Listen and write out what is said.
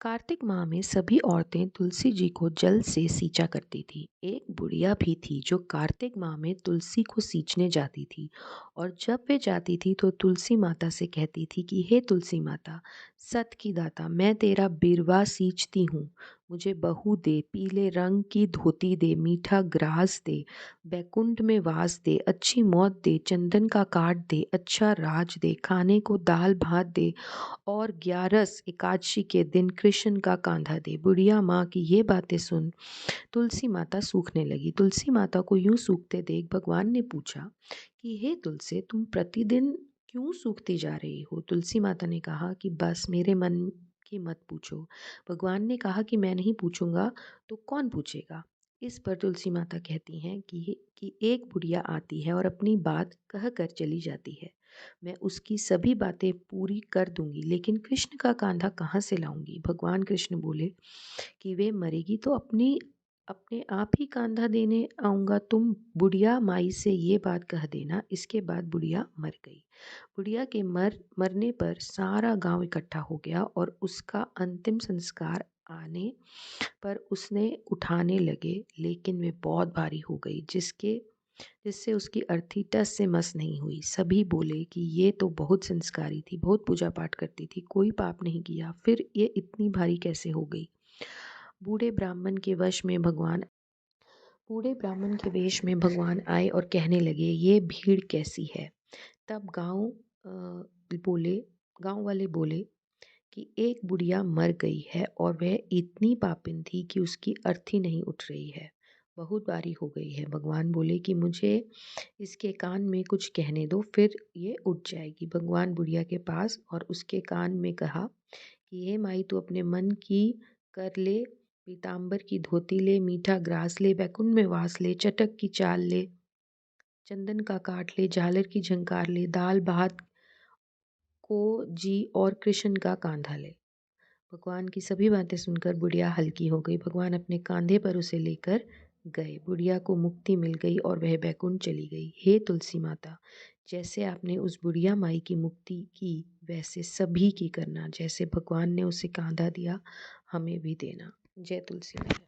कार्तिक माह में सभी औरतें तुलसी जी को जल से सींचा करती थी। एक बुढ़िया भी थी जो कार्तिक माह में तुलसी को सींचने जाती थी। और जब वे जाती थी तो तुलसी माता से कहती थी कि हे तुलसी माता, सत की दाता, मैं तेरा बिरवा सींचती हूँ। मुझे बहू दे, पीले रंग की धोती दे, मीठा ग्रास दे, बैकुंठ में वास दे, अच्छी मौत दे, चंदन का काट दे, अच्छा राज दे, खाने को दाल भात दे, और ग्यारस एकादशी के दिन कृष्ण का कांधा दे। बुढ़िया माँ की ये बातें सुन तुलसी माता सूखने लगी। तुलसी माता को यूं सूखते देख भगवान ने पूछा कि हे तुलसी, तुम प्रतिदिन क्यों सूखती जा रही हो? तुलसी माता ने कहा कि बस मेरे मन की मत पूछो। भगवान ने कहा कि मैं नहीं पूछूंगा तो कौन पूछेगा? इस पर तुलसी माता कहती हैं कि एक बुढ़िया आती है और अपनी बात कह कर चली जाती है। मैं उसकी सभी बातें पूरी कर दूंगी, लेकिन कृष्ण का कांधा कहाँ से लाऊंगी? भगवान कृष्ण बोले कि वे मरेगी तो अपनी अपने आप ही कांधा देने आऊंगा। तुम बुढ़िया माई से ये बात कह देना। इसके बाद बुढ़िया मर गई। बुढ़िया के मरने पर सारा गांव इकट्ठा हो गया और उसका अंतिम संस्कार आने पर उसने उठाने लगे, लेकिन वे बहुत भारी हो गई जिससे उसकी अर्थी टस से मस नहीं हुई। सभी बोले कि ये तो बहुत संस्कारी थी, बहुत पूजा पाठ करती थी, कोई पाप नहीं किया, फिर ये इतनी भारी कैसे हो गई? बूढ़े ब्राह्मण के वश में भगवान बूढ़े ब्राह्मण के वेश में भगवान आए और कहने लगे, ये भीड़ कैसी है? तब बोले गांव वाले बोले कि एक बुढ़िया मर गई है और वह इतनी पापिन थी कि उसकी अर्थी नहीं उठ रही है, बहुत बारी हो गई है। भगवान बोले कि मुझे इसके कान में कुछ कहने दो, फिर ये उठ जाएगी। भगवान बुढ़िया के पास और उसके कान में कहा कि हे माई, तू अपने मन की कर ले, पीताम्बर की धोती ले, मीठा ग्रास ले, बैकुंठ में वास ले, चटक की चाल ले, चंदन का काट ले, झालर की झंकार ले, दाल भात को जी और कृष्ण का कांधा ले। भगवान की सभी बातें सुनकर बुढ़िया हल्की हो गई। भगवान अपने कांधे पर उसे लेकर गए। बुढ़िया को मुक्ति मिल गई और वह बैकुंठ चली गई। हे तुलसी माता, जैसे आपने उस बुढ़िया माई की मुक्ति की, वैसे सभी की करना। जैसे भगवान ने उसे कांधा दिया, हमें भी देना। जय तुलसी माता।